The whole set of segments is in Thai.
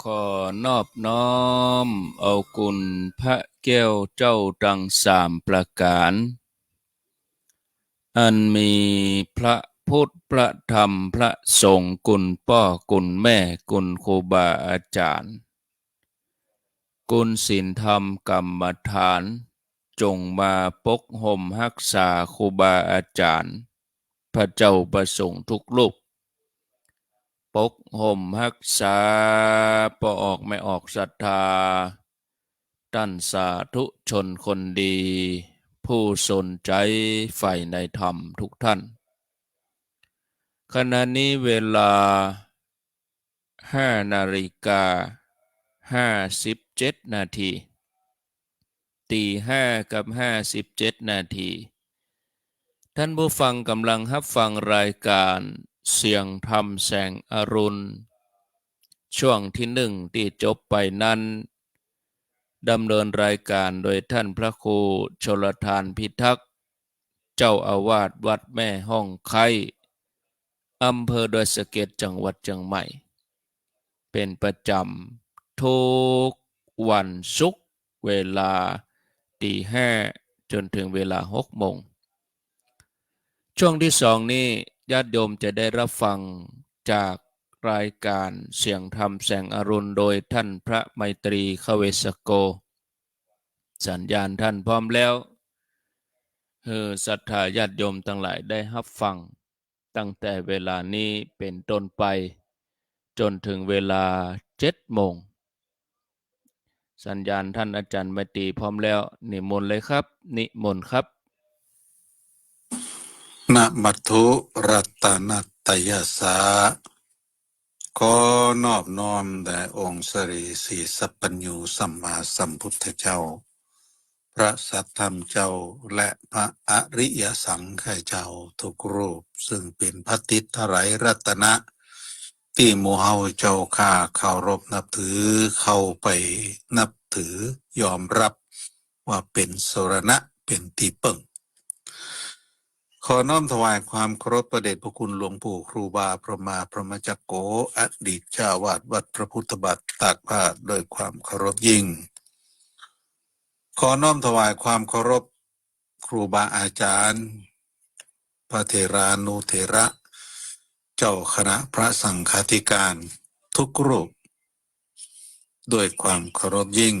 ขอนอบน้อมเอาคุณพระแก้วเจ้าดังสามประการอันมีพระพุทธพระธรรมพระสงฆ์คุณพ่อคุณแม่คุณครูบาอาจารย์คุณศีลธรรมกรรมฐานจงมาปกห่มรักษาครูบาอาจารย์พระเจ้าประสงค์ทุกลูกปกห่มรักษาปออกไม่ออกศรัทธาท่านสาธุชนคนดี ผู้สนใจใฝ่ในธรรมทุกท่าน ขณะนี้เวลา5 นาฬิกา 57 นาทีตี 5 กับ 57 นาทีท่านผู้ฟังกำลังรับฟังรายการเสียงธรรมแสงอรุณช่วงที่หนึ่งที่จบไปนั้นดำเนินรายการโดยท่านพระครูชลทานพิทักษ์เจ้าอาวาสวัดแม่ห้องไคอำเภอดอยสะเก็ดจังหวัดเชียงใหม่เป็นประจำทุกวันศุกร์เวลาตี 5จนถึงเวลา6 โมงช่วงที่สองนี้ญาติโยมจะได้รับฟังจากรายการเสียงธรรมแสงอรุณโดยท่านพระไมตรีขเวสโกสัญญาณท่านพร้อมแล้วศรัทธาญาติโยมทั้งหลายได้รับฟังตั้งแต่เวลานี้เป็นต้นไปจนถึงเวลา7 โมงสัญญาณท่านอาจารย์ไมตรีพร้อมแล้วนิมนต์เลยครับนิมนต์ครับนะมัตถุรัตนัตยสาขอนอบน้อมแด่องค์สรีสีสัพพัญญูสัมมาสัมพุทธเจ้าพระสัทธรรมเจ้าและพระอริยสังฆเจ้าทุกรูปซึ่งเป็นพระติถไตรรัตนะที่หมู่เฮาเจ้าข้าเคารพนับถือเข้าไปนับถือยอมรับว่าเป็นสรณะเป็นที่พึ่งขอน้อมถวายความเคารพประเดชพระคุณหลวงปู่ครูบาพระมาพระมจักโกอดีตเจ้าวาดวัดพระพุทธบาทตากผ้าโดยความเคารพยิ่งขอน้อมถวายความเคารพครูบาอาจารย์พระเถรานุเถระเจ้าคณะพระสังฆาธิการทุกรูปด้วยความเคารพยิ่ง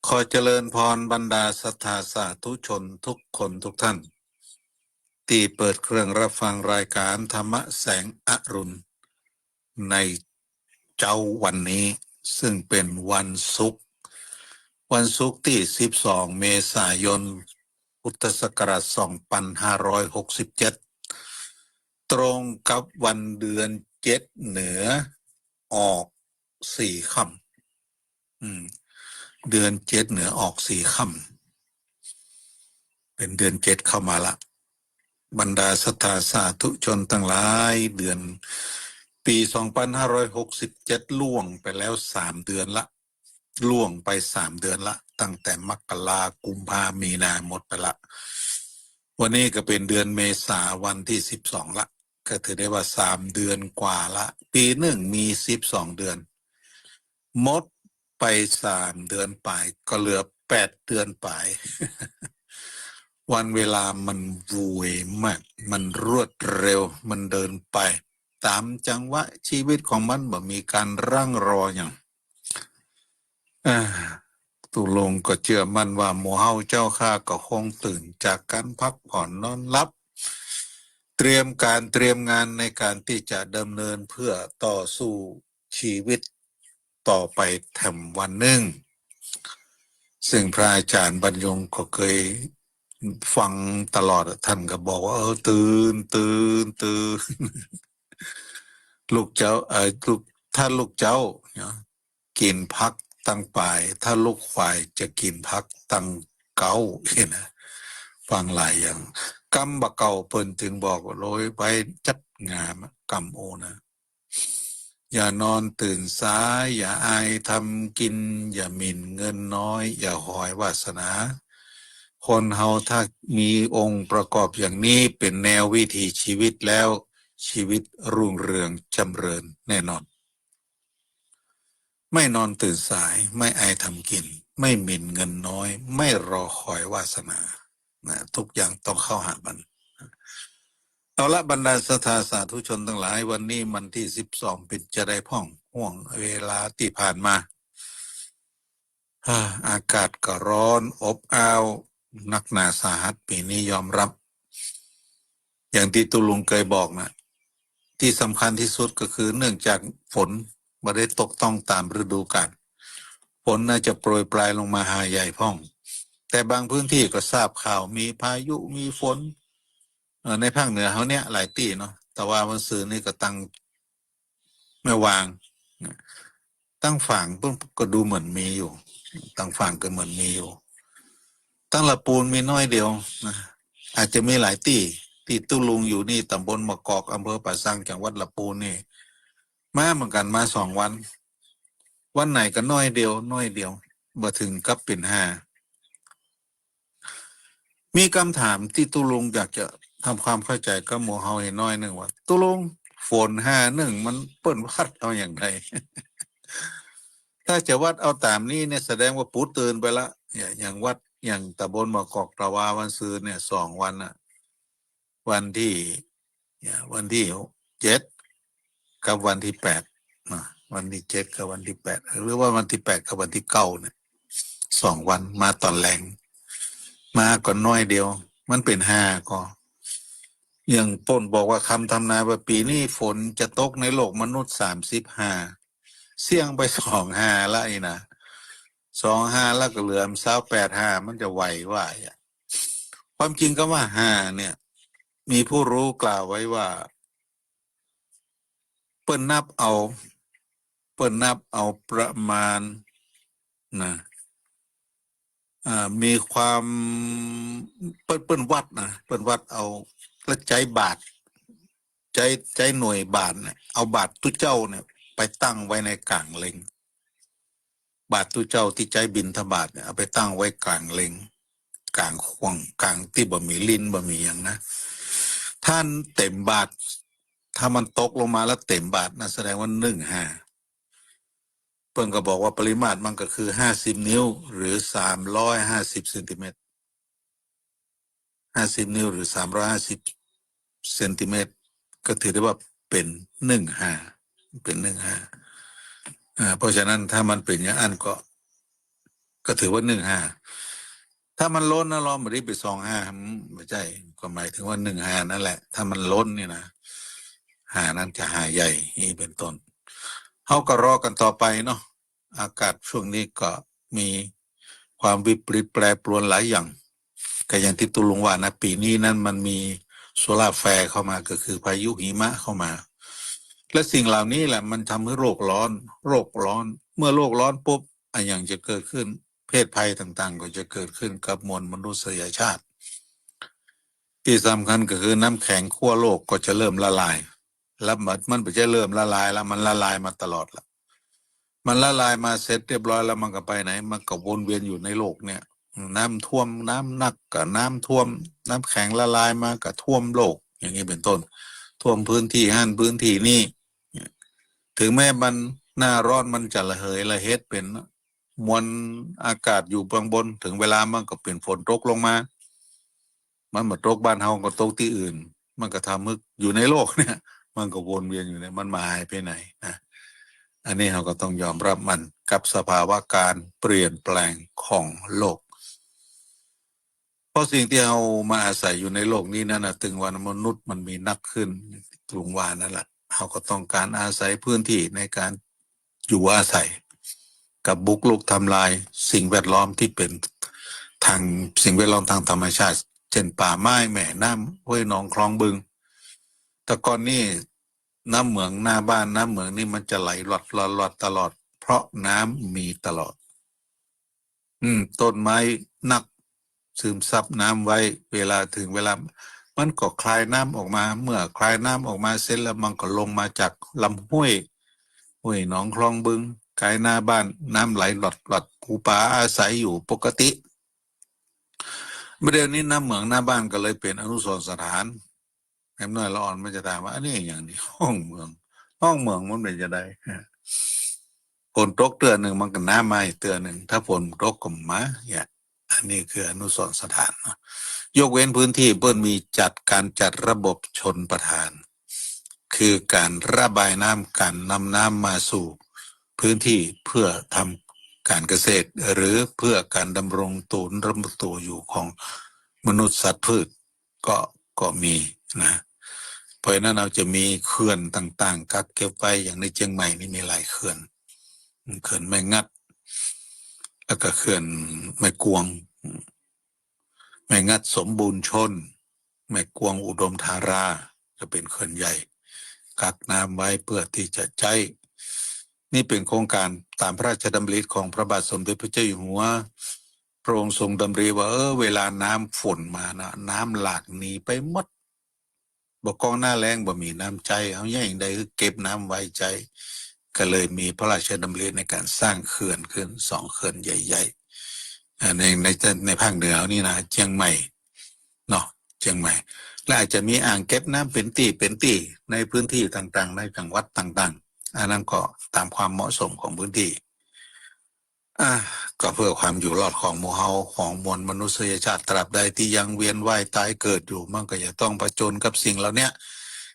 ขอเจริญพรบรรดาศรัทธาสาธุชนทุกคนทุกท่านที่เปิดเครื่องรับฟังรายการธรรมะแสงอรุณในเจ้าวันนี้ซึ่งเป็นวันศุกร์ที่12 เมษายนพุทธศักราช2567ตรงกับวันเดือน7เหนือออก4 ค่ำเดือน7เหนือออก4 ค่ำเป็นเดือน7เข้ามาละบรรดาศรัทธาสาธุชนทั้งหลายเดือนปี2567ล่วงไปแล้ว3 เดือนละล่วงไป3 เดือนละตั้งแต่มกรากุมภามีนาหมดไปละวันนี้ก็เป็นเดือนเมษาวันที่12ละก็ถือได้ว่า3 เดือนกว่าละปีหนึ่งมี12 เดือนหมดไป3 เดือนไปก็เหลือ8 เดือนไป วันเวลามันวุ่ยมากมันรวดเร็วมันเดินไปตามจังหวะชีวิตของมันบ่มีการรั่งรออย่างตุลงก็เชื่อมั่นว่าหมู่เฮาเจ้าข้าก็คงตื่นจากการพักผ่อนนอนหลับเตรียมงานในการที่จะดำเนินเพื่อต่อสู้ชีวิตต่อไปแถมวันหนึ่งซึ่งพระอาจารย์บรรยงก็เคยฟังตลอดท่านก็บอกว่าตื่นลูกเจ้าลูกถ้าลูกเจ้ากินพักตั้งปลายถ้าลูกควายจะกินพักตั้งเก้าเห็นนะฟังหลายอย่างกำบะเก่าเปิ่นถึงบอกว่าโรยไปจัดงามกำโอนะอย่านอนตื่นสายอย่าอายทำกินอย่าหมิ่นเงินน้อยอย่าหอยวาสนาคนเฮาถ้ามีองค์ประกอบอย่างนี้เป็นแนววิถีชีวิตแล้วชีวิตรุ่งเรืองจำเริญแน่นอน ไม่นอนตื่นสายไม่อายทำกินไม่หมิ่นเงินน้อยไม่รอคอยวาสนานะทุกอย่างต้องเข้าหามันเอาละบรรดาศรัทธาสาธุชนทั้งหลายวันนี้มันที่12ปิดจะได้พ่องห่วงเวลาที่ผ่านมาอากาศก็ร้อนอบอ้าวหนักหนาสาหัสปีนี้ยอมรับ อย่างที่ตุลุงเคยบอกนะที่สำคัญที่สุดก็คือเนื่องจากฝนไม่ได้ตกต้องตามฤดูกาลฝนน่าจะโปรยปลายลงมาหาใหญ่พ่อง แต่บางพื้นที่ก็ทราบข่าวมีพายุมีฝนในภาคเหนือเขาเนี่ยหลายที่เนาะแต่ว่าวันซื้อนี่ก็ตั้งไม่วางตั้งฝั่งก็ดูเหมือนมีอยู่ตั้งฝั่งก็เหมือนมีอยู่ตั้งละปูนมีน้อยเดียวนะอาจจะมีหลายที่ตุลุงอยู่นี่ตำบลมะกอกอำเภอป่าซังจังหวัดละปูนนี่มาเหมือนกันมา2 วันวันไหนก็น้อยเดียวบ่ถึงกับเป็น5มีคำถามที่ตุลุงอยากจะทำความเข้าใจกับหมู่เฮาให้น้อยหนึ่งว่าตุลุงฝน51มันเปิ้นวัดเอาอย่างไร ถ้าจะวัดเอาตามนี้เนี่ยแสดงว่าปูตื่นไปละอย่างวัดอย่างตำบลมะกอกตะวาวันซืนเนี่ย2 วันอะวันที่7กับวันที่8วันที่7กับวันที่8หรือว่าวันที่8กับวันที่9เนี่ย2 วันมาตอนแรงมาก็น้อยเดียวมันเป็น5ก็อย่างต้นบอกว่าคำทำนายว่าปีนี้ฝนจะตกในโลกมนุษย์35เสี่ยงไป25ละไอ้นะ25แล้วก็เหลือ28-5มันจะไหวว่าความจริงก็ว่า5เนี่ยมีผู้รู้กล่าวไว้ว่าเปิ้นนับเอาประมาณนะมีความเปิ้นวัดนะเปิ้นวัดเอาแล้วใจบาทใจหน่วยบาทเนี่ยเอาบาทตุเจ้าเนี่ยไปตั้งไว้ในกลางเล็งบาทตุเจ้าที่ใจบิณฑบาตเนี่ยเอาไปตั้งไว้กลางเล็งกลางควงกลางที่บ่มีลิ้นบ่มีอย่างนะท่านเต็มบาทถ้ามันตกลงมาแล้วเต็มบาทนะแสดงว่า15เปิ้นก็บอกว่าปริมาตรมันก็คือ50นิ้วหรือ350เซนติเมตร50นิ้วหรือ350เซนติเมตรก็ถือได้ว่าเป็น15เพราะฉะนั้นถ้ามันเป็นอย่างนั้นก็ถือว่า15ถ้ามันล้นนะเราไม่ได้ไป25ไม่ใช่ก็หมายถึงว่า15นั่นแหละถ้ามันล้นนี่นะ5นั้นจะ5ใหญ่นี่เป็นต้นเขาก็รอกันต่อไปเนาะอากาศช่วงนี้ก็มีความวิปริตแปรปรวนหลายอย่างก็อย่างที่ตุลุงว่านะปีนี้นั้นมันมีโซลาร์แฟร์เข้ามาก็คือพายุหิมะเข้ามาและสิ่งเหล่านี้แหละมันทำให้โลกร้อนเมื่อโลกร้อนปุ๊บอย่างจะเกิดขึ้นเพศภัยต่างๆก็จะเกิดขึ้นกับมวลมนุษยชาติที่สำคัญก็คือน้ำแข็งขั้วโลกก็จะเริ่มละลายแล้วมันไม่ใช่เริ่มละลายแล้วมันละลายมาตลอดละมันละลายมาเสร็จเรียบร้อยแล้วมันก็ไปไหนมันก็วนเวียนอยู่ในโลกเนี่ยน้ำท่วมน้ำหนักกับน้ำท่วมน้ำแข็งละลายมากับท่วมโลกอย่างนี้เป็นต้นท่วมพื้นที่พื้นที่นี่ถึงแม้มันหน้าร้อนมันจะระเหยระเฮ็ดเป็นมวลอากาศอยู่เบื้องบนถึงเวลามันก็เป็นฝนตกลงมามันมาตกบ้านเฮาก็ตกที่อื่นมันก็ทำให้อยู่ในโลกเนี่ยมันก็วนเวียนอยู่เนี่ยมันมาหายไปไหนนะอันนี้เราก็ต้องยอมรับมันกับสภาวะการเปลี่ยนแปลงของโลกเพราะสิ่งที่เรามาอาศัยอยู่ในโลกนี้นั่นนะถึงวันมนุษย์มันมีนักขึ้นตรงว่านั่นแหละเราก็ต้องการอาศัยพื้นที่ในการอยู่อาศัยกับบุกรุกทำลายสิ่งแวดล้อมที่เป็นทางสิ่งแวดล้อมทางธรรมชาติเช่นป่าไม้แม่น้ำห้วยหนองคลองบึงแต่ก่อนนี้น้ำเหมืองหน้าบ้านน้ำเหมืองนี่มันจะไหลหลอดตลอดเพราะน้ำมีตลอดต้นไม้นักซึมซับน้ำไว้เวลาถึงเวลามันก็คลายน้ำออกมาเมื่อคลายน้ำออกมาเสร็จแล้วมันก็ลงมาจากลำห้วยหนองคลองบึงไกลหน้าบ้านน้ำไหลหลอดปูปลาอาศัยอยู่ปกติเดี๋ยวนี้น้ำเหมืองหน้าบ้านก็เลยเป็นอนุสรณ์สถานแอมน้อยละอ่อนมันจะถามว่าอันนี้อย่างนี้ห้องเมืองมันเป็นจะได้ ฝนตกเตือนหนึ่งมันก็น้ำมาอีกเตือนหนึ่งถ้าฝนตกก็มาเนี่ยอันนี้คืออนุสรณ์สถานเนาะยกเว้นพื้นที่เปิ้นมีการจัดระบบชนประทาน คือการระบายน้ำการนำน้ำมาสู่พื้นที่เพื่อทำการเกษตรหรือเพื่อการดำรงตัวอยู่ของมนุษย์สัตว์พืชก็มีนะเพราะนั้นเราจะมีเขื่อนต่างๆกักเก็บไว้อย่างในเชียงใหม่นี่มีหลายเขื่อนแม่งัดแล้วก็เขื่อนแม่กวงแม่งัดสมบูรณ์ชนแม่กวงอุดมธาราจะเป็นเขื่อนใหญ่กักน้ำไว้เพื่อที่จะใช้นี่เป็นโครงการตามพระราชดำริของพระบาทสมเด็จพระเจ้าอยู่หัวพระองค์ทรงดำริว่าเวลาน้ำฝนมานะน้ำหลากหนีไปหมดบ่กองหน้าแล้งบ่มีน้ำใจเอาอย่างใดคือเก็บน้ำไว้ใจก็เลยมีพระราชดำริในการสร้างเขื่อนขึ้น2เขื่อนใหญ่ๆในภาคเหนือนี่นะเชียงใหม่เนาะเชียงใหม่และอาจจะมีอ่างเก็บน้ำเป็นตีในพื้นที่ต่างๆในจังหวัดต่างๆอันนั้นก็ตามความเหมาะสมของพื้นที่ก็เพื่อความอยู่รอดของหมู่เฮาของมวลมนุษยชาติตราบใดที่ยังเวียนว่ายตายเกิดอยู่มันก็จะต้องผจญกับสิ่งเหล่านี้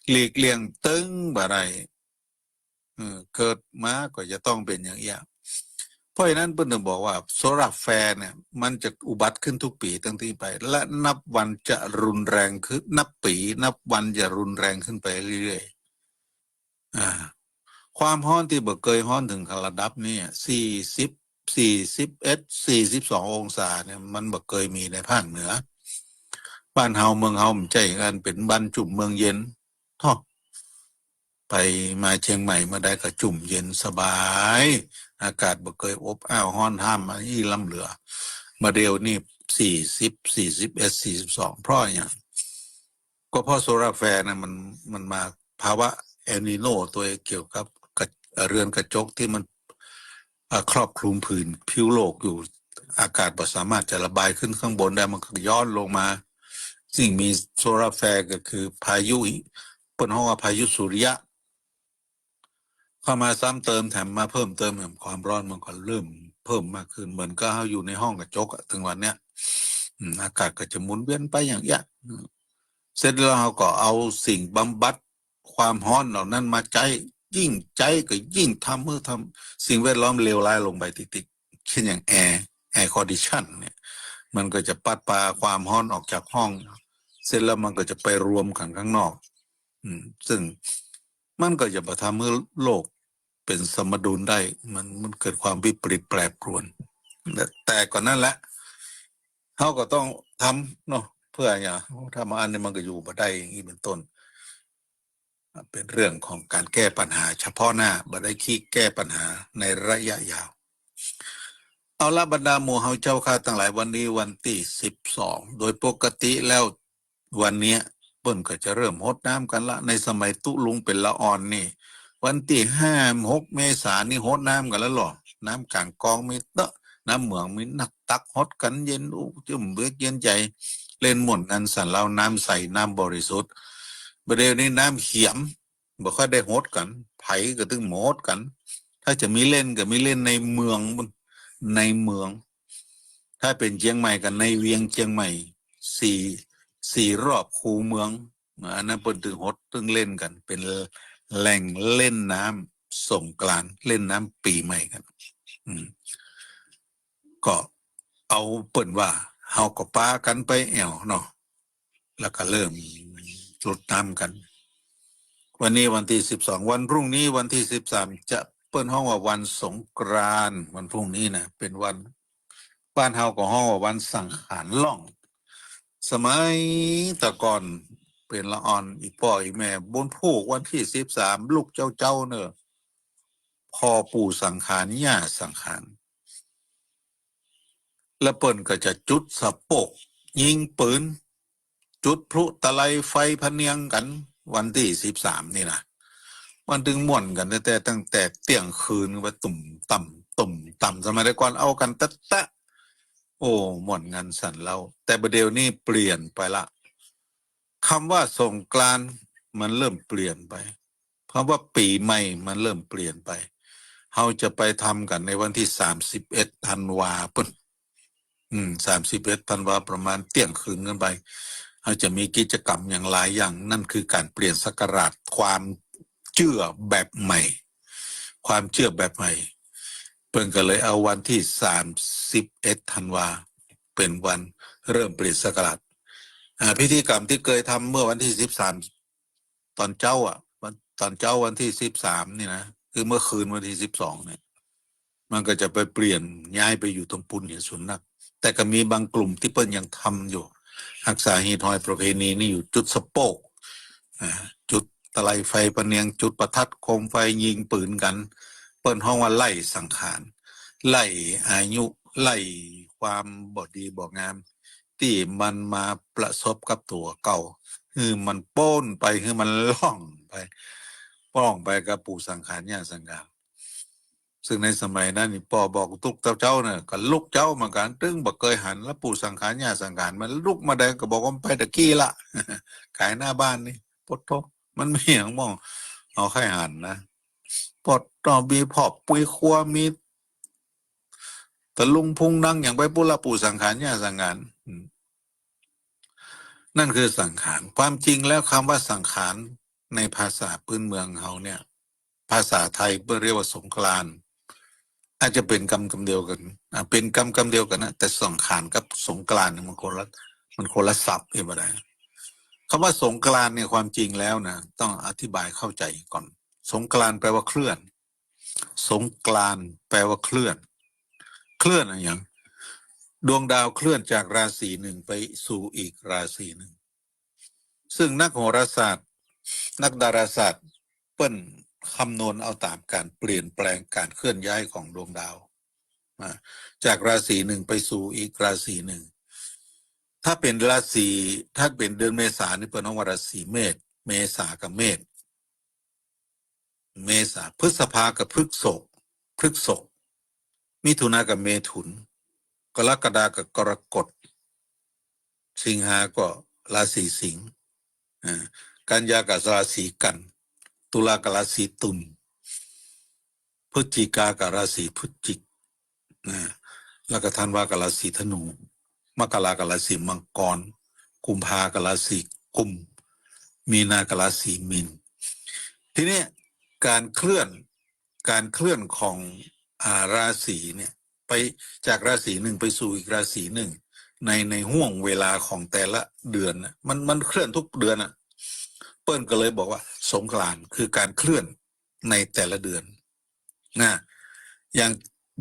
หลีกเลี่ยงตึงบ่ได้เกิดมาก็จะต้องเป็นอย่างเงี้ยเพราะฉะนั้นเพิ่นถึงบอกว่าโซลาร์แฟร์เนี่ยมันจะอุบัติขึ้นทุกปีตั้งที่ไปและนับวันจะรุนแรงขึ้นนับวันจะรุนแรงขึ้นไปเรื่อยๆความร้อนที่บ่เคยร้อนถึงระดับนี้41 42องศาเนี่ยมันบ่เคยมีในภาคเหนือบ้านเฮาเมืองเฮามันใจกันเป็นบ้านจุ่มเมืองเย็นท่อไปมาเชียงใหม่มาได้ก็จุ่มเย็นสบายอากาศบ่เคยอบอ้าวร้อนห้ามมาอีลำเหลือมาเดียวนี่41 42เพราะอย่างก็เพราะโซลาร์แฟร์นะมันมาภาวะเอลนีโนตัวเกี่ยวกับเรือนกระจกที่มันครอบคลุมผืนผิวโลกอยู่อากาศบ่สามารถจะระบายขึ้นข้างบนได้มันก็ย้อนลงมาสิ่งมีโซลาร์แฟร์ก็คือพายุเปิ้นฮ้องว่าพายุสุริยะเข้ามาซ้ำเติมแถมมาเพิ่มเติมแถมความร้อนมันก็เริ่มเพิ่มมากขึ้นเหมือนก็เฮาอยู่ในห้องกระจกถึงวันเนี้ยอากาศก็จะหมุนเวียนไปอย่างเงี้ยเสร็จแล้วเราก็เอาสิ่งบำบัดความร้อนเหล่านั้นมาใจยิ่งใจก็ยิ่งทำสิ่งแวดล้อมเลวร้ายลงไปติ๊กๆเช่นอย่างแอร์คอนดิชันเนี่ยมันก็จะปัดปาความร้อนออกจากห้องเสร็จแล้วมันก็จะไปรวมกันข้างนอกซึ่งมันก็จะทำให้โลกเป็นสมดุลได้มันเกิดความวิปริตแปรปรวนแต่ก่อนนั้นแหละเขาก็ต้องทำเนาะเพื่ออย่างถ้ามาอันนี้มันก็อยู่มาได้อย่างนี้เป็นต้นเป็นเรื่องของการแก้ปัญหาเฉพาะหน้าบ่ได้คิดแก้ปัญหาในระยะยาวเอาละบรรดาหมู่เฮาเจ้าข้าทั้งหลายวันนี้วันที่12โดยปกติแล้ววันนี้เปิ้นก็จะเริ่มรดน้ำกันละในสมัยตุลุงเป็นละอ่อนนี่วันที่5-6 เมษายนนี่รดน้ำกันแล้วหรอน้ำกลางกองมีเตอะน้ำเหมืองมีนักตักฮดกันเย็นจุ่มเบือกเย็นใจเล่นหม่นกันสันเราน้ำใสน้ำบริสุทธิ์ประเดี๋ยวนี้น้ำเขียมบ่ค่อยได้ฮดกันไผก็ตึงโมดกันถ้าจะมีเล่นก็มีเล่นในเมืองในเมืองถ้าเป็นเชียงใหม่กันในเวียงเชียงใหม่สี่รอบคูเมืองอันนั้นเปิ้นถึงฮดถึงเล่นกันเป็นแหล่งเล่นน้ำสงกรานต์เล่นน้ำปีใหม่กันก็เอาเปิ้นว่าเฮาก็ปากันไปแอวเนาะแล้วก็เริ่มรดน้ำกันวันนี้วันที่12วันพรุ่งนี้วันที่13จะเปิ้นฮ้องว่าวันสงกรานต์วันพรุ่งนี้นะเป็นวันบ้านเฮาก็ฮ้องว่าวันสังขารล่องสมัยแต่ก่อนเป็นละอ่อนอีพ่ออีแม่บนผูกวันที่13ลูกเจ้าเนอะพ่อปู่สังขารย่าสังขารแล้วเปิ้นก็จะจุดสะโปกยิงปืนจุดพลุตะไลไฟพะเนียงกันวันที่13นี่นะมันถึงม่วนกันแต่ตั้งแต่เที่ยงคืนไปตุ่มต่ำสมัยก่อนเอากันตะโอ้ม่วนงานสั่นเราแต่ประเดี๋ยวนี้เปลี่ยนไปละคำว่าสงกรานต์มันเริ่มเปลี่ยนไปคำว่าปีใหม่มันเริ่มเปลี่ยนไป เราจะไปทำกันในวันที่31 ธันวาคม31 ธันวาประมาณเที่ยงคืนกันไปเราจะมีกิจกรรมอย่างหลายอย่างนั่นคือการเปลี่ยนศักราชความเชื่อแบบใหม่ความเชื่อแบบใหม่เพิ่นก็เลยเอาวันที่31 ธันวาเป็นวันเริ่มเปลี่ยนศักราชพิธีกรรมที่เคยทำเมื่อวันที่13ตอนเจ้าตอนเจ้าวันที่13นี่นะคือเมื่อคืนวันที่12เนี่ยมันก็จะไปเปลี่ยนย้ายไปอยู่ตรงปุณเนี่ยสุนัขแต่ก็มีบางกลุ่มที่เปิ้นยังทำอยู่รักษาฮีทอยประเพณีนี่อยู่จุดสะโปกจุดตะไลไฟประเนียงจุดประทัดโคมไฟยิงปืนกันเปิ้นห้องว่าไล่สังขารไล่อายุไล่ความบ่ดีบ่งามที่มันมาประสบกับตัวเก่าคือมันโป้นไปคือมันล่องไปกับปู่สังขารย่าสังขารซึ่งในสมัยนั้นนี่ป่อบอกตุกเจ้าเนี่ยก็ลุกเจ้าเหมือนกันตึ้งบ่เคยหันแล้วปู่สังขารย่าสังขารมันลุกมาแดงก็บอกว่าไปตะกี้ละ ขายหน้าบ้านนี่ปดโตมันไม่อย่างมองเอาไข่หันนะปดต่อมีพอบปุยครัวมีตะลุงพุงนั่งอย่างไปปุระปู่สังขารย่าสังขารนั่นคือสังขารความจริงแล้วคำว่าสังขารในภาษาพื้นเมืองเขาเนี่ยภาษาไทยเรียกว่าสงกรานต์อาจจะเป็นกรรมเดียวกันเป็นกรรมเดียวกันนะแต่สังขารกับสงกรานต์มันคนละศัพท์เองบ่ได้คำว่าสงกรานต์เนี่ยความจริงแล้วนะต้องอธิบายเข้าใจก่อนสงกรานต์แปลว่าเคลื่อนสงกรานต์แปลว่าเคลื่อนอะไรอย่างดวงดาวเคลื่อนจากราศีหนึ่งไปสู่อีกราศีหนึ่งซึ่งนักโหราศาสตร์นักดาราศาสตร์เปิ้นคำนวณเอาตามการเปลี่ยนแปลงการเคลื่อนย้ายของดวงดาวจากราศีหนึ่งไปสู่อีกราศีหนึ่งถ้าเป็นราศีถ้าเป็นเดือนเมษานี่เป็นราศีเมษเมษากับเมษพฤษภากับพฤษภมิถุนากับเมถุนกรกฎากับกรกฎสิงหาก็ราศีสิงห์กันยากับราศีกันตุลากับราศีตุลพฤศจิกากับราศีพฤศจิกแล้วก็ธันวากับราศีธนูมกรากับราศีมังกรกุมภากับราศีกุมมีนากับราศีมีนทีนี้การเคลื่อนของราศีเนี่ยไปจากราศีหนึ่งไปสู่อีกราศีหนึ่งในห่วงเวลาของแต่ละเดือนมันเคลื่อนทุกเดือนเปิ้ลก็เลยบอกว่าสงกรานต์คือการเคลื่อนในแต่ละเดือนนะอย่าง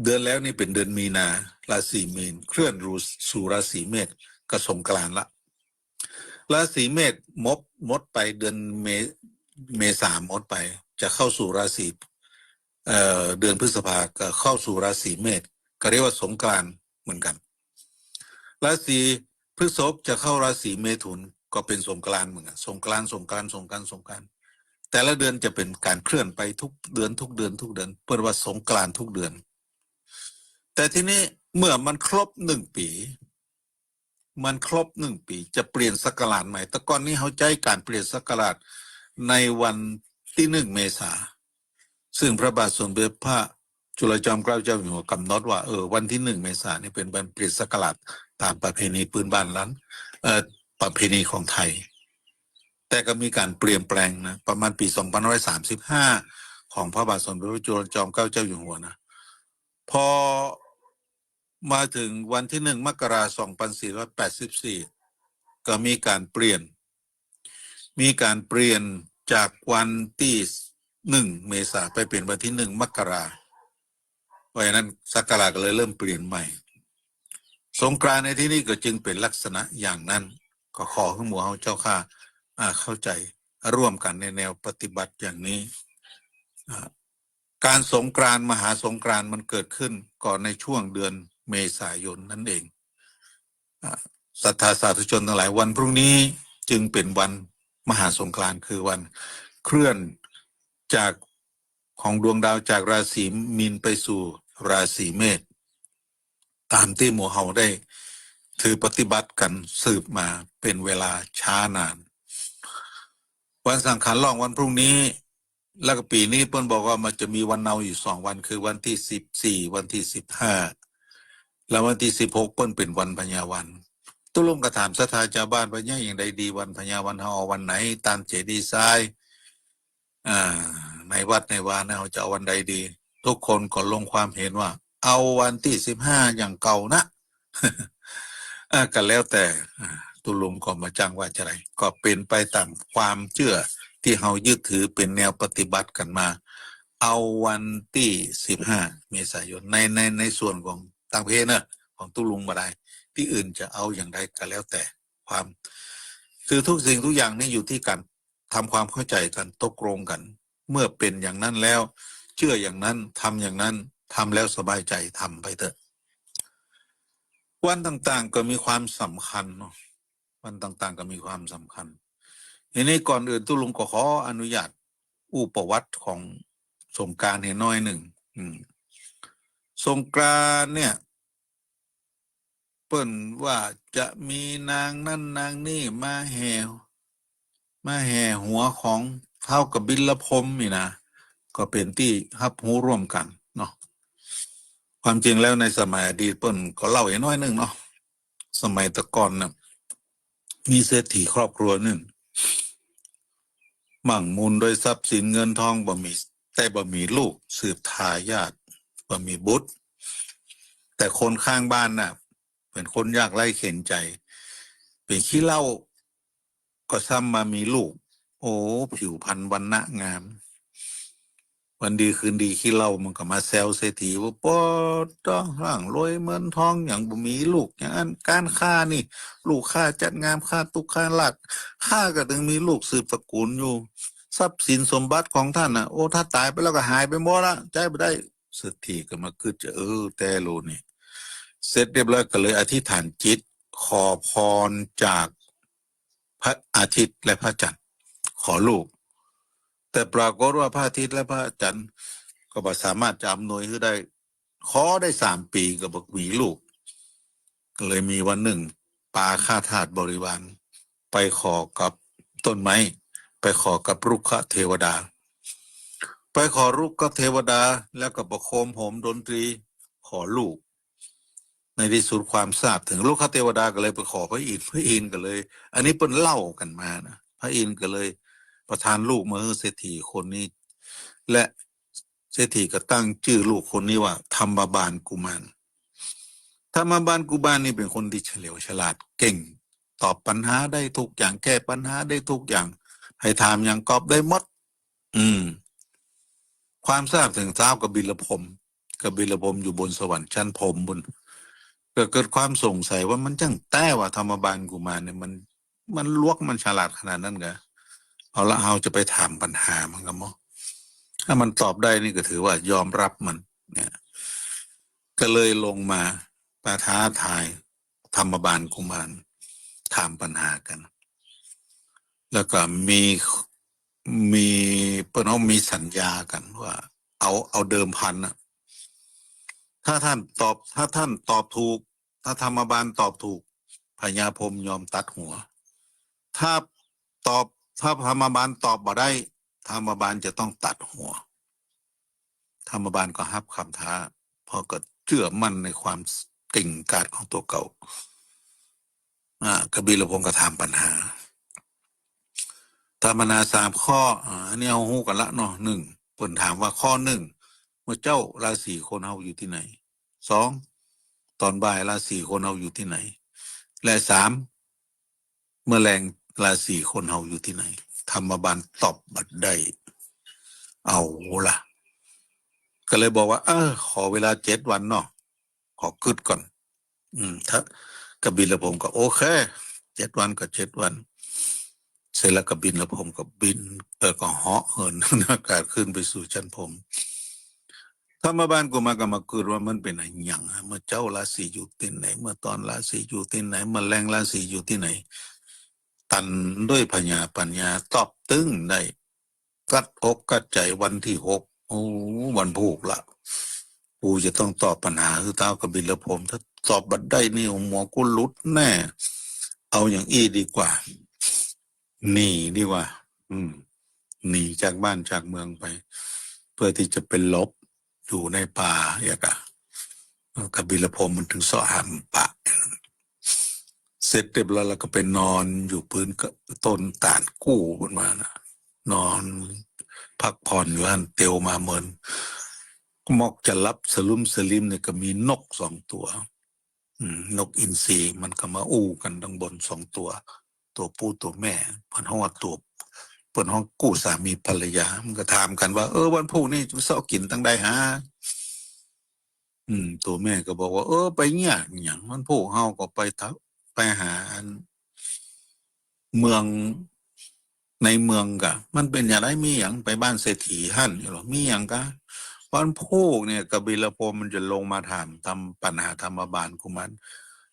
เดือนแล้วนี่เป็นเดือนมีนาราศีมีนเคลื่อนสู่ราศีเมษก็สงกรานต์ละราศีเมษมดไปเดือนเมษามดไปจะเข้าสู่ราศีเดือนพฤษภาก็เข้าสู่ราศีเมษก็เรียกว่าสงกรานต์เหมือนกันราศีพฤษภจะเข้าราศีเมถุนก็เป็นสงกรานต์เหมือนกันสงกรานต์แต่ละเดือนจะเป็นการเคลื่อนไปทุกเดือนเพื่อว่าสงกรานต์ทุกเดือนแต่ทีนี้เมื่อมันครบ1 ปีจะเปลี่ยนศักราชใหม่แต่ก่อนนี้เขาใจการเปลี่ยนศักราชในวันที่1 เมษาซึ่งพระบาทสมเด็จพระจุลจอมเกล้าเจ้าอยู่หัวกำหนดว่าวันที่1 เมษายนนี่เป็นวันเปลี่ยนศักราชตามประเพณีพื้นบ้านล้านประเพณีของไทยแต่ก็มีการเปลี่ยนแปลงนะประมาณปี2535ของพระบาทสมเด็จพระจุลจอมเกล้าเจ้าอยู่หัวนะพอมาถึงวันที่1 มกราคม 2484ก็มีการเปลี่ยนจากวันที่1 เมษายนไปเป็นวันที่1 มกราคมเพราะฉะนั้นศักราชก็เลยเริ่มเปลี่ยนใหม่สงกรานต์ในที่นี้ก็จึงเป็นลักษณะอย่างนั้นก็ขอให้หมู่เฮาเจ้าข้าเข้าใจร่วมกันในแนวปฏิบัติอย่างนี้การสงกรานต์มหาสงกรานต์มันเกิดขึ้นก่อนในช่วงเดือนเมษายนนั่นเองศรัทธาสาธุชนทั้งหลายวันพรุ่งนี้จึงเป็นวันมหาสงกรานต์คือวันเคลื่อนจากของดวงดาวจากราศีมีนไปสู่ราศีเมษตามที่หมู่เฮาได้ถือปฏิบัติกันสืบมาเป็นเวลาช้านานวันสังขารล่องวันพรุ่งนี้ แล้วก็ปีนี้เปิ้นบอกว่ามันจะมีวันเนาอยู่2 วันคือวันที่14วันที่15แล้ววันที่16เปิ้นเป็นวันพญาวันตุลุงก็ถามศรัทธาชาวบ้านว่าเนี่ยอย่างใดดีวันพญาวันเฮาเอาวันไหนตามเจดีย์ทรายอ่าในวัดในวาเฮาจะเอาวันใดดีทุกคนก็ลงความเห็นว่าเอาวันที่15อย่างเก่านะก็แล้วแต่ตุลุงก็มาจ้างว่าจะไรก็เป็นไปตามความเชื่อที่เฮายึดถือเป็นแนวปฏิบัติกันมาเอาวันที่15 เมษายนในส่วนของต่างประเทศนะของตุลุงมาได้ที่อื่นจะเอาอย่างไรก็แล้วแต่ความคือทุกสิ่งทุกอย่างนี่อยู่ที่การทำความเข้าใจกันตกลงกัน เมื่อเป็นอย่างนั้นแล้วเชื่ออย่างนั้นทำอย่างนั้นทำแล้วสบายใจทำไปเถอะวันต่างๆก็มีความสำคัญเนาะวันต่างๆก็มีความสำคัญทีนี้ก่อนอื่นตุลุงก็ขออนุญาตอู้ประวัติของสงกรานต์ให้น้อยหนึ่งสงกรานต์เนี่ยเปิ้นว่าจะมีนางนั่นนางนี่มาแห่หัวของเท่ากับบิลพรหมนี่นะก็เป็นที่รับรู้ร่วมกันเนาะความจริงแล้วในสมัยอดีตเปิ้นก็เล่าให้น้อยหนึ่งเนาะสมัยตะก่อนนะมีเศรษฐีครอบครัวหนึ่งมั่งมูลโดยทรัพย์สินเงินทองบ่มีลูกสืบทายาทบ่มีบุตรแต่คนข้างบ้านน่ะเป็นคนยากไร้เข็ญใจเป็นขี้เหล้าก็ซ้ำมามีลูกโอ้ผิวพรรณวรรณะงามวันดีคืนดีขี้เหล้ามันก็มาแซวเศรษฐีว่าปอต้องร่างรวยเงินทองอย่างบ่มีลูกอย่างนั้นการฆ่านี่ลูกฆ่าจัดงามฆ่าตุกฆ่าหลักฆ่าก็ถึงมีลูกสืบตระกูลอยู่ทรัพย์สินสมบัติของท่านน่ะโอ้ถ้าตายไปแล้วก็หายไปหมดละใจไม่ได้เศรษฐีก็มาคิดจะแต่โลนี่เสร็จเรียบร้อยก็เลยอธิษฐานจิตขอพรจากพระอาทิตย์และพระจันทร์ขอลูกแต่ปรากฏว่าพระอาทิตย์และพระจันทร์ก็บ่สามารถจะอำนวยให้ได้ขอได้3 ปีก็บอกมีลูกก็เลยมีวันหนึ่งปาข้าทาสบริวารไปขอกับต้นไม้ไปขอกับรุกขเทวดาไปขอรุกขเทวดาแล้วก็ประโคมโหมดนตรีขอลูกในที่สุดความทราบถึงลูกขเทวดาก็เลยไปขอพระอินทร์พระอินทร์ก็เลย อันนี้เป็นเล่ากันมานะพระอินทร์ก็เลยประทานลูกมาให้เศรษฐีคนนี้และเศรษฐีก็ตั้งชื่อลูกคนนี้ว่าธรรมบาลกุมารธรรมบาลกุมารนี่เป็นคนที่เฉลียวฉลาดเก่งตอบปัญหาได้ทุกอย่างแก้ปัญหาได้ทุกอย่างให้ถามอย่างกอบได้หมดความทราบถึงเท้ากับบิลพรหมอยู่บนสวรรค์ชั้นพรหมบนก็เกิดความสงสัยว่ามันจังแต่ว่าธรรมบาลกุมารเนี่ยมันลวกมันฉลาดขนาดนั้นเหรอเอาละเราจะไปถามปัญหามันก็มั้งถ้ามันตอบได้นี่ก็ถือว่ายอมรับมันเนี่ยก็เลยลงมาประท้าทายธรรมบาลกุมารถามปัญหากัน แล้วก็มีเปิ้นเอามีสัญญากันว่าเอาเดิมพันนะถ้าท่านตอบถูกถ้าธรรมบาลตอบถูกพญาพรหมยอมตัดหัวถ้าตอบถ้าธรรมบาลตอบบ่ได้ธรรมบาลจะต้องตัดหัวธรรมบาลก็รับคำท้าพอก็เชื่อมั่นในความเก่งกาจของตัวเก่ากบิลพงศ์ก็ถามปัญหาธรรมนา3 ข้ออันนี้เอาหูกันละเนาะ1เปิ่นถามว่าข้อ1เมื่อเจ้าราศีคนเฮาอยู่ที่ไหน2ตอนบ่ายราศีคนเฮาอยู่ที่ไหนและ3เมื่อแรงราศีคนเฮาอยู่ที่ไหนธรรมบาลตอบบัดได้เอาล่ะก็เลยบอกว่าขอเวลา7 วันเนาะขอคิดก่อนถ้ากบิลพงศ์ก็โอเค7 วันก็7 วันเสร็จแล้วก็บินแล้วผมก็บินก็เหาะเหินอากาศขึ้นไปสู่ชั้นผมธรรมบาลกูมาก็มาเกิดว่ามันเป็นอะไรอย่างเมื่อเจ้าราศีอยู่ที่ไหนเมื่อตอนราศีอยู่ที่ไหนเมื่อแรงราศีอยู่ที่ไหนตันด้วยปัญญาตอบตึ้งได้กัดอกกัดใจวันที่6โอ้วันผูกละกูจะต้องตอบปัญหาคือเท้ากบิลพรหมถ้าตอบบัดได้นี่หัวกูหลุดแน่เอาอย่างอี้ดีกว่านี่ดีกว่า หนีจากบ้านจากเมืองไป เพื่อที่จะเป็นลบอยู่ในป่าอย่างกบิลพรหมมันถึงเสาะหามป่าเสร็จเรียบร้อยแล้วก็ไปนอนอยู่พื้นก็ต้นตาลกู้บนมานะนอนพักผ่อนอยู่อันเตียวมาเมินมอกจะรับสลุมสลิมเนี่ยก็มีนกสองตัว นกอินทรีมันก็มาอู้กันดังบนสองตัว ตัวผู้ตัวแม่เพิ่นห้องว่าตัวเพิ่นห้องกู้สามีภรรยามันก็ถามกันว่าวันพรุ่งนี้จะเสาะกินตั้งใดหาตัวแม่ก็บอกว่าไปเนี่ยอย่างมันพวกเฮาก็ไปหาเมืองในเมืองกะมันเป็นอย่างไรมีอย่างไปบ้านเศรษฐีหั่นหรอมีอย่างกะวันพวกเนี่ยกบิลพรหมมันจะลงมาถามทำปัญหาธรรมบาลกุมาร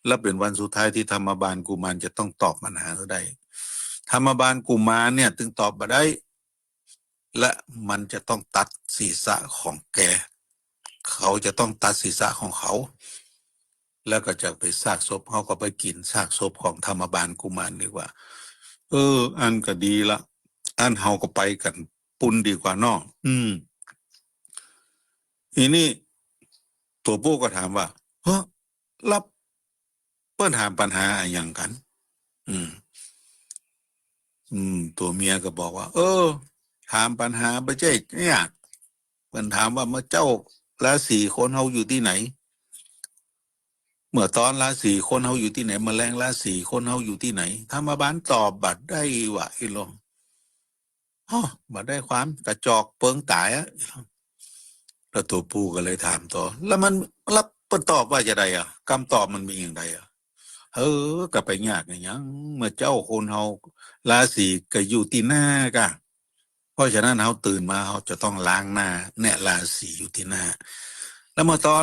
และเป็นวันสุดท้ายที่ธรรมบาลกุมารจะต้องตอบปัญหาได้ธรรมบาลกุมารเนี่ยถึงตอบมาได้ และมันจะต้องตัดศีรษะของแกเขาจะต้องตัดศีรษะของเขา แล้วก็จะไปซากศพเขาก็ไปกินซากศพของธรรมบาลกุมารดีกว่าอันก็ดีละอันเฮาก็ไปกันปุ้นดีกว่าเนาะทีนี้ตัวปู่ก็ถามว่ารับเปิ้นถามปัญหาอะไรอย่างกัน ตัวเมียก็บอกว่าถามปัญหาไม่ใช่เนี่ยเปิ้นถามว่าเมื่อเจ้าราศีคนเฮาอยู่ที่ไหน เมื่อตอนราศีคนเฮาอยู่ที่ไหนแมลงราศีคนเฮาอยู่ที่ไหนธรรมบาลตอบบัดได้ว่าอีหลงบัดได้ความกระจอกเปิงตายอะแล้วตัวปู่ก็เลยถามต่อแล้วมันรับตอบว่าจะไดอ่ะคำตอบมันมีอย่างไรอ่ะก็ไปยากอย่างยังเมื่อเจ้าคนเฮาราศีก็อยู่ที่หน้ากะเพราะฉะนั้นเฮาตื่นมาเฮาจะต้องล้างหน้าเนี่ยราศีอยู่ที่หน้าแล้วเมื่อตอ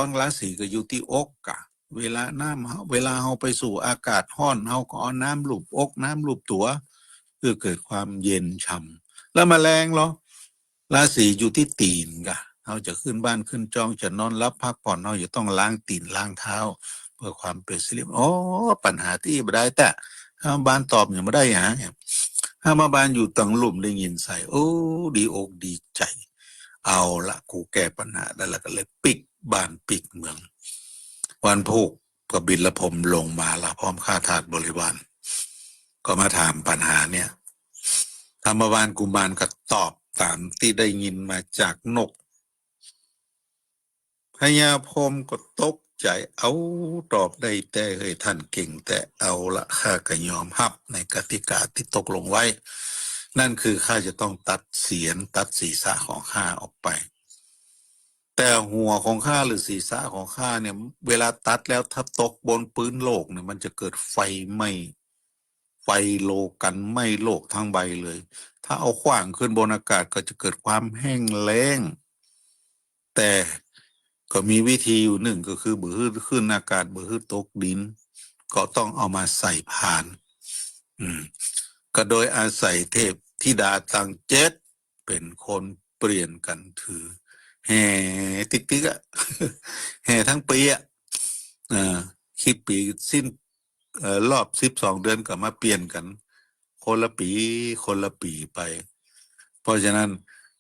นราศีก็อยู่ที่อกกะเวลาเฮาไปสู่อากาศร้อนเฮาก็เอาน้ำลูบอกน้ำลูบตัวเพื่อเกิดความเย็นช่ำแล้วแมลงเหรอราศีอยู่ที่ตีนกะเฮาจะขึ้นบ้านขึ้นจองจะนอนรับพักผ่อนเฮาจะต้องล้างตีนล้างเท้าเพื่อความเป็นสิริมงคลปัญหาที่บ่ได้แต่ถ้าบ้านตอบอย่างไม่ได้หาถ้ามาบ้านอยู่ตังหลุมได้ยินใส่ดีอกดีใจเอาละกูแก้ปัญหาได้แล้วก็เลยปิกบ้านปิกเมืองวันพุธก็บินละพรมลงมาละพร้อมข้าทาสบริวารก็มาถามปัญหาเนี่ยธรรมบาลกุมารก็ตอบตามที่ได้ยินมาจากนกพญาพรหมก็ตกใจเอาตอบได้แต่เฮ้ยท่านเก่งแต่เอาละข้าก็ยอมรับในกติกาที่ตกลงไว้นั่นคือข้าจะต้องตัดเสียนตัดศีรษะของข้าออกไปแต่หัวของข้าหรือศีรษะของข้าเนี่ยเวลาตัดแล้วถ้าตกบนพื้นโลกเนี่ยมันจะเกิดไฟไหม้ไฟโลกันไหม้โลกทั้งใบเลยถ้าเอาขว้างขึ้นบนอากาศก็จะเกิดความแห้งแล้งแต่ก็มีวิธีอยู่หนึ่งก็คือบือขึ้นอากาศบือตกดินก็ต้องเอามาใส่พานก็โดยอาศัยเทพธิดาตังเจ็ดเป็นคนเปลี่ยนกันถือแห่ติ๊กๆอ่ะแห่ทั้งปีอ่ะคิดปีสิ้นรอบ12 เดือนก็มาเปลี่ยนกันคนละปีไปเพราะฉะนั้น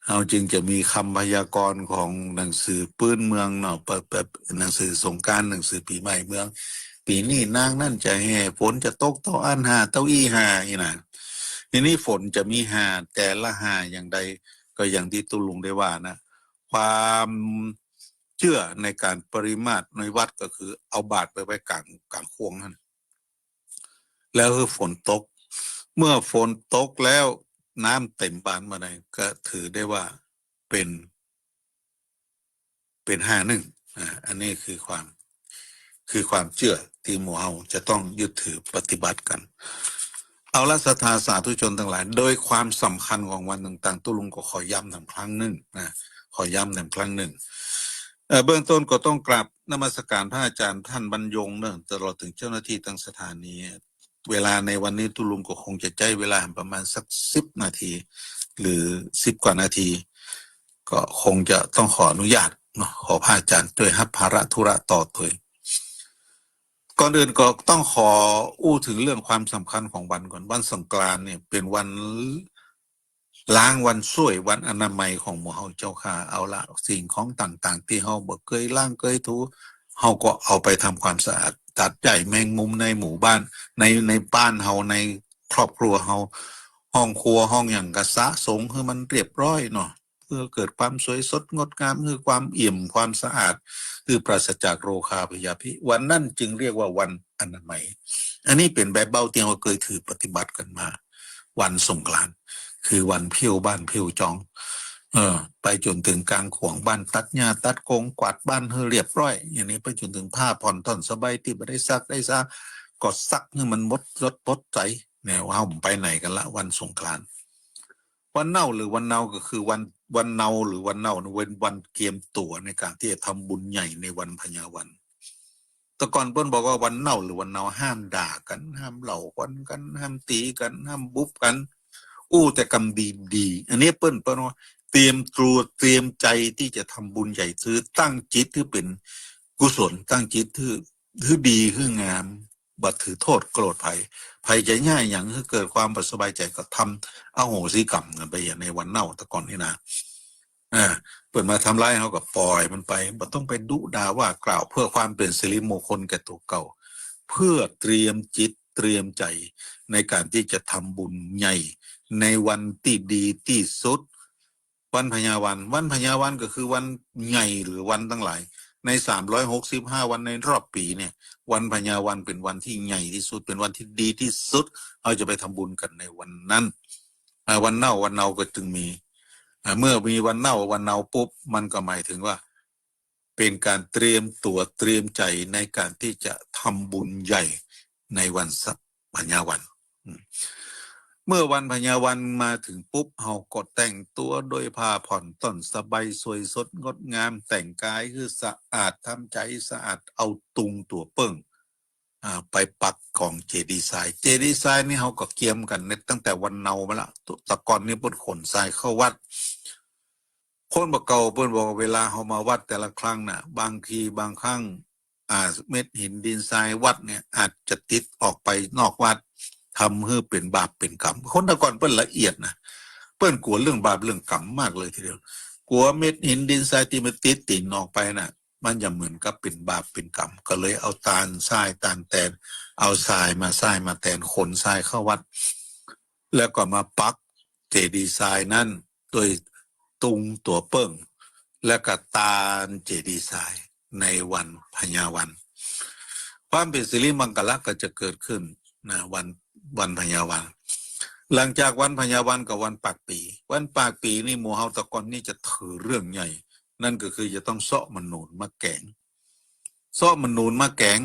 เราจึงจะมีคำพยากรณ์ของหนังสือปื้นเมืองเนาะแบบหนังสือสงกรานต์หนังสือปีใหม่เมืองปีนี้นางนั่นจะแห่ฝนจะตกเต้าอันหาเต้าอี้หาอีน่ะทีนี้ฝนจะมีหาแต่ละหาอย่างใดก็อย่างที่ตุลุงได้ว่านะความเชื่อในการปริมาตรในวัดก็คือเอาบาตรไปไว้กลางควงนั่นแล้วคือฝนตกเมื่อฝนตกแล้วน้ำเต็มบานมาไหนก็ถือได้ว่าเป็น51อันนี้คือความเชื่อที่หมู่เฮาจะต้องยึดถือปฏิบัติกันเอาละศรัทธาสาธุชนทั้งหลายโดยความสำคัญของวันต่างๆตุลุงก็ขอย้ำอีกครั้งหนึ่งขอย้ำอีกครั้งหนึ่งเบื้องต้นก็ต้องกราบนมัสการพระอาจารย์ท่านบรรยงเนื่องตลอดถึงเจ้าหน้าที่ทั้งสถานีเวลาในวันนี้ตุลุงก็คงจะใช้เวลาประมาณสัก10 นาทีหรือ10 กว่านาที ก็คงจะต้องขออนุญาตขอพระอาจารย์ด้วยรับภาระธุระต่อตัวก่อนอื่นก็ต้องขออู้ถึงเรื่องความสำคัญของวันก่อนวันสงกรานต์เนี่ยเป็นวัน ล้างวันสวยวันอนามัยของหมู่เฮาเจ้าค่ะเอาละสิ่งของต่างๆที่เฮาบ่เคยล้างเคยถูเฮาก็เอาไปทำความสะอาดตัดใหญ่แมงมุมในหมู่บ้านในบ้านเฮาในครอบครัวเฮาห้องครัวห้องอย่างกะสะสงให้มันเรียบร้อยเนาะเพื่อเกิดความสวยสดงดงามคือความเอี่ยมความสะอาดคือปราศจากโรคาพยาธิวันนั้นจึงเรียกว่าวันอนามัยอันนี้เป็นแบบเบาที่เราเคยถือปฏิบัติกันมาวันสงกรานต์คือวันเพียวบ้านเพียวจองไปจนถึงกลางขวงบ้านตัดหญ้าตัดกงกวาดบ้านให้เรียบร้อยอย่างนี้ไปจนถึงผ้าผ่อนท่อนสบายที่ไม่ได้ซักได้ซักก็ซักให้มันมดรถปดใจเนี่ยว่าผมไปไหนกันละวันสงกรานต์วันเน่าหรือวันเนาก็คือวันเนาหรือวันเน่าเป็นวันเตรียมตัวในการที่จะทำบุญใหญ่ในวันพญาวันแต่ก่อนเปิ้นบอกว่าวันเน่าหรือวันเนาห้ามด่ากันห้ามเหล่ากันห้ามตีกันห้ามบุบกันแต่กรรมดีๆอันนี้เปิ้นว่าเตรียมตัวเตรียมใจที่จะทำบุญใหญ่ซื้อตั้งจิตที่เป็นกุศลตั้งจิตที่ดีคืองามบัดถือโทษโกรธภัยใจง่ายอย่างที่เกิดความสบายใจก็ทำอโหสิกรรมกันไปอย่างในวันเน่าแต่ก่อนนี่นะเปิดมาทำร้ายเขาก็ปล่อยมันไปมันต้องไปดุด่าว่ากล่าวเพื่อความเป็นสิริมงคลแก่ตัวเก่าเพื่อเตรียมจิตเตรียมใจในการที่จะทำบุญใหญ่ในวันที่ดีที่สุดวันพญาวันก็คือวันใหญ่หรือวันทั้งหลายใน365วันในรอบปีเนี่ยวันพญาวันเป็นวันที่ใหญ่ที่สุดเป็นวันที่ดีที่สุดเราจะไปทำบุญกันในวันนั้นวันเน่าก็จึงมีเมื่อมีวันเน่าปุ๊บมันก็หมายถึงว่าเป็นการเตรียมตัวเตรียมใจในการที่จะทำบุญใหญ่ในวันพญาวันเมื่อวันพญาวันมาถึงปุ๊บเฮาก็แต่งตัวโดยผ้าผ่อนต้นสบายสวยสดงดงามแต่งกายคือสะอาดทำใจสะอาดเอาตุงตัวเปิ้งไปปักของเจดีไซน์นี่เฮาก็เกียมกันตั้งแต่วันเนามาละตะกอนนี่เปิ้นขนทรายเข้าวัดคนบ่เก่าเปิ้นบอกเวลาเฮามาวัดแต่ละครั้งน่ะบางทีบางครั้งเม็ดหินดินทรายวัดเนี่ยอาจจะติดออกไปนอกวัดทำให้เป็นบาปเป็นกรรมคนตะก่อนเปิ้นละเอียดนะเปิ้นกลัวเรื่องบาปเรื่องกรรมมากเลยทีเดียวกลัวเม็ดหินดินทรายที่มันติดติ่นออกไปน่ะมันจะเหมือนกับเป็นบาปเป็นกรรมก็เลยเอาตาลทรายตาลแตนเอาทรายมาแตนขนทรายเข้าวัดแล้วก็มาปักเจดีย์ทรายนั้นโดยตุงตัวเปิ้งและก็ตาลเจดีย์ทรายในวันพญาวันความเป็นสิริมงคลก็จะเกิดขึ้นนะวันพญาวันหลังจากวันพญาวันกับวันปากปีวันปากปีนี่หมู่เฮาตะกอนนี่จะถือเรื่องใหญ่นั่นก็คือจะต้องเซาะมันนูนมาแกงเซาะมันนูนมาแกง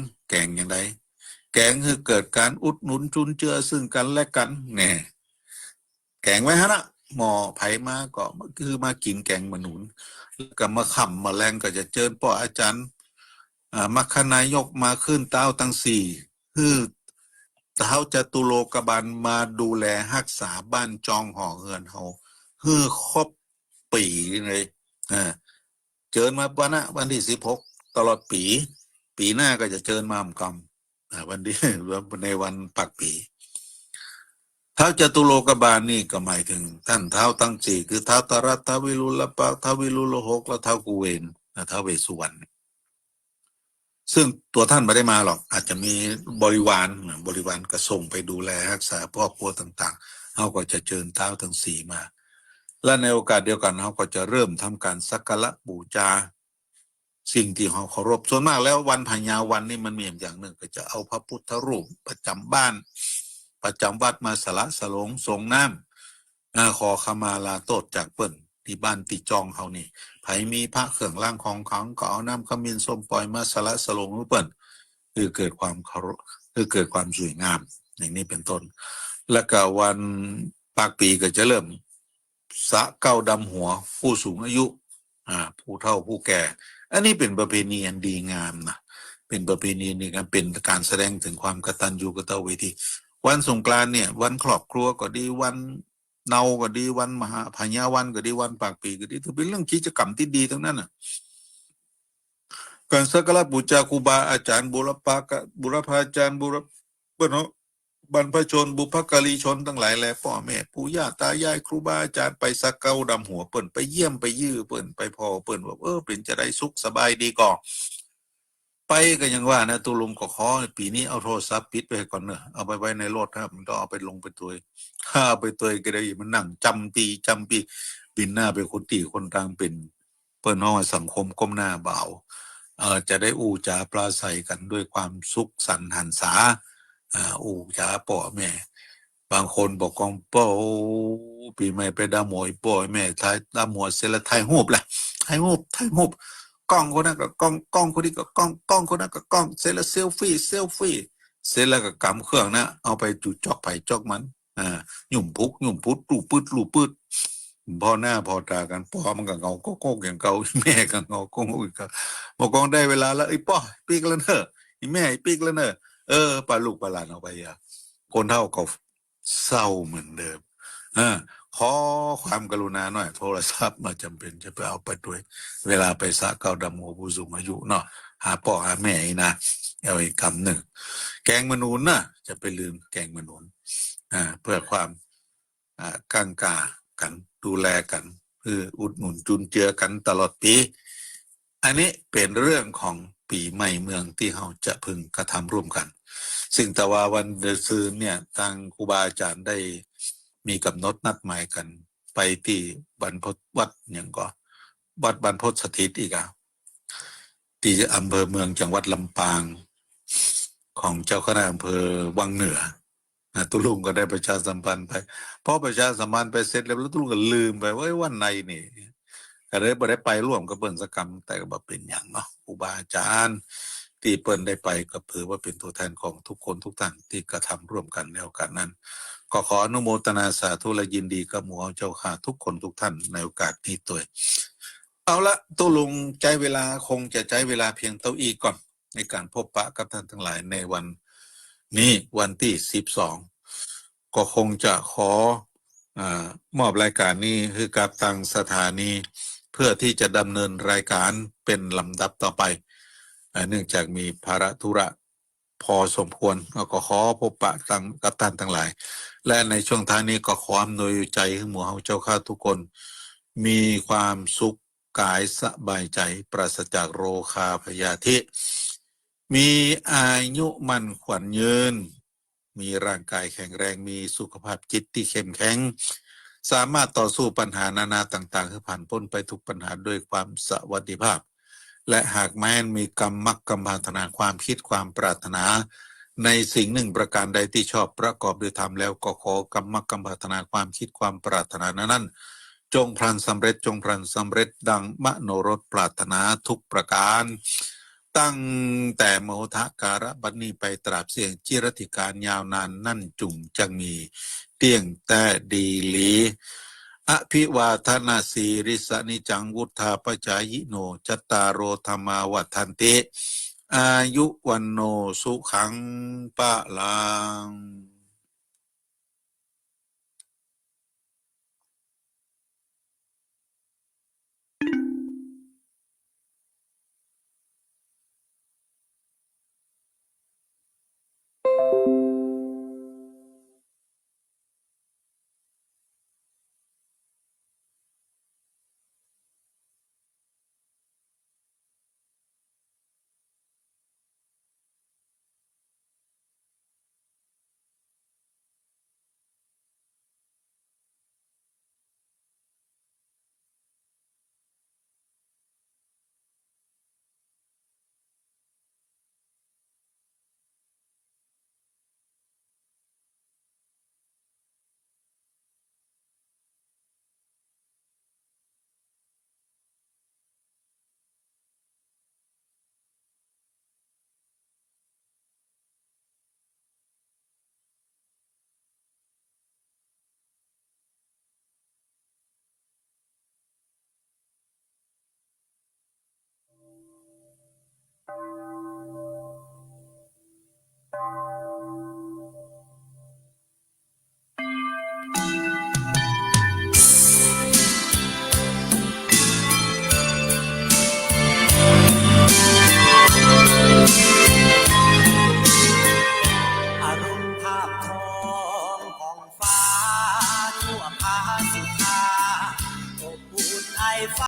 อย่างไรแกงคือเกิดการอุดหนุนจุนเจือซึ่งกันและกันแน่แกงไว้ฮะนะหมอไผมาก็คือมากินแกงมันนูนแล้วก็มาค่ำมาแรงก็จะเจิญพ่ออาจารย์มัคคณายกมาขึ้นเต้าตั้งสี่คือเท้าจตุโลกบาลมาดูแลรักษาบ้านจองหอเฮือนเฮาคือครบปีเลยเจิญมาวันที่16ตลอดปีหน้าก็จะเจิญมากำวันที่ในวันปักปีเท้าจตุโลกบาลนี่ก็หมายถึงท่านเท้าตั้งสี่คือเท้าตรัตท้าววิรุฬปะท้าววิรุฬหกและเท้ากุเวนท้าวเวสสุวรรณซึ่งตัวท่านไม่ได้มาหรอกอาจจะมีบริวารก็ส่งไปดูแลรักษาพ่อครัวต่างๆเขาก็จะเชิญเท้าทั้งสี่มาและในโอกาสเดียวกันเขาก็จะเริ่มทำการสักการะบูชาสิ่งที่เขาเคารพส่วนมากแล้ววันพญาวันนี่มันมีอย่างหนึ่งก็จะเอาพระพุทธรูปประจำบ้านประจำวัดมาสละสลงส่งน้ำขอขมาลาโทษจากเปิ้นที่บ้านติจองเขานี่ไผมีพระเครื่องร่างของขังก็เอาน้ำขมิ้นส้มปล่อยมาสละสลงรู้เปิ้นคือเกิดความเคารพคือเกิดความสวยงามอย่างนี้เป็นต้นแล้วก็วันปากปีก็จะเริ่มสะเก้าดำหัวผู้สูงอายุผู้เฒ่าผู้แก่อันนี้เป็นประเพณีอันดีงามนะเป็นประเพณีในการเป็นการแสดงถึงความกตัญญูกตเวทีวันสงกรานต์เนี่ยวันครอบครัวก็ดีวันเนาก็ดีวันมหาพญาวันก็ดีวันปากปีก็ดีถือเป็นเรื่องกิจกรรมที่ดีทั้งนั้นน่ะการสักการะบูชาครูบาอาจารย์บุรพาอาจารย์บุรพ บรรพชนบุพการีชนทั้งหลายแลพ่อแม่ปู่ย่าตายายครูบาอาจารย์ไปสักเกาดำหัวเปิ่นไปเยี่ยมไปยื้อเปิ่นไปพอเปิ่นว่าเป็นจะได้สุขสบายดีก่อไปก็ยังว่านะตุลุงก็ขอปีนี้เอาโทรศัพท์ปิดไปก่อนเนอะเอาไปไว้ในรถครับมันต้องเอาไปลงไปตัวถ้าเอาไปตัวก็ได้มันนั่งจำปีบินหน้าไปคนตีคนต่างเป็นเปิ้นห้องสังคมก้มหน้าเบาจะได้อู้จาปราศัยกันด้วยความสุขสันต์หันษาอู้จาป่อแม่บางคนบอกกองป่อปีใหม่ไปดาหมวยป่อแม่ทายดาหมวยเสร็จแล้วถ่ายรูปแหละถ่ายรูปกล้องคนนั้นก็กล้องคนนี้ก็กล้องคนนั้นก็กล้องเสร็จแล้วเซลฟี่เสร็จแล้วก็กำเครื่องนะเอาไปจุดจอกไผ่จอกมันหยุ่มพุกหยุ่มพุดลูปืดพอหน้าพอตากันพ่อมันก็เงาโก๊กอย่างเก่าแม่ก็เงาโก๊กอีกครับบอกกองได้เวลาแล้วไอ้พ่อปีกแล้วเนอะไอ้แม่ปีกแล้วเนอะปลาลูกปลาหลานเอาไปคนเท่าก็เศร้าเหมือนเดิมขอความกรุณาหน่อยโทรศัพท์มาจำเป็นจะไปเอาไปด้วยเวลาไปสะเกาดำหัวผู้สูงอายุเนาะหาพ่อหาแม่นะเอาอีกคำหนึ่งแกงมนูนนะจะไปลืมแกงมนูนเพื่อความกังกากันดูแลกันเพื่ออุดหนุนจุนเจือกันตลอดปีอันนี้เป็นเรื่องของปีใหม่เมืองที่เราจะพึงกระทำร่วมกันซึ่งแต่ว่าวันเดือนซืนเนี่ยทางครูบาอาจารย์ได้มีกำหนดนัดหมายกันไปที่บรรพตวัดอย่างก็วัดบรรพตสถิตอีกที่อำเภอเมืองจังหวัดลำปางของเจ้าคณะอำเภอวังเหนือตุลุงก็ได้ประชาสัมพันธ์ไปพอประชาสัมพันธ์ไปเสร็จแล้วตุลุงก็ลืมไปว่าวันไหนนี่ก็เลยไม่ได้ไปร่วมกับเปิ้นสักกรรมแต่ก็บ่เป็นอย่างเนาะครูบาอาจารย์ที่เปิ้นได้ไปก็ถือว่าเป็นตัวแทนของทุกคนทุกท่านที่กระทำร่วมกันในโอกาสนั้นก็ขออนุโมทนาสาธุและยินดีกับหมู่เจ้าค่ะทุกคนทุกท่านในโอกาสนี้ด้วยเอาละตุลุงใจเวลาคงจะใช้เวลาเพียงเท่าอีก่อนในการพบปะกับท่านทั้งหลายในวันนี้วันที่12ก็คงจะขอมอบรายการนี้คือกับทางสถานีเพื่อที่จะดำเนินรายการเป็นลำดับต่อไปเนื่องจากมีภาระธุระพอสมควรก็ขอพบปะตั้งกับท่านทั้งหลายและในช่วงท้ายนี้ก็ขออำนวยใจให้หมู่เฮาเจ้าข้าทุกคนมีความสุขกายสบายใจปราศจากโรคาพยาธิมีอายุมั่นขวัญยืนมีร่างกายแข็งแรงมีสุขภาพจิตที่เข้มแข็งสามารถต่อสู้ปัญหานานาต่างๆให้ผ่านพ้นไปทุกปัญหาด้วยความสวัสดิภาพและหากแม้นมีกรรมมักกรรมปรารถนาความคิดความปรารถนาในสิ่งหนึ่งประการใดที่ชอบประกอบด้วยธรรมแล้วก็ขอกรรมมักกรรมปรารถนาความคิดความปรารถนานั้นจงพลันสำเร็จจงพลันสำเร็จดังมโนรสปรารถนาทุกประการตั้งแต่มโหทการะบัดนี้ไปตราบเสี่ยงจิรติการยาวนานนั่นจุ่มจังมีเตี้ยงแต่ดีหลีอภิวาทนาสีริสนิจังวุธาปจายโนจัตตารโอธรรมาวัฏันติอายุวันโนสุขังปะลัง ไอฟ้า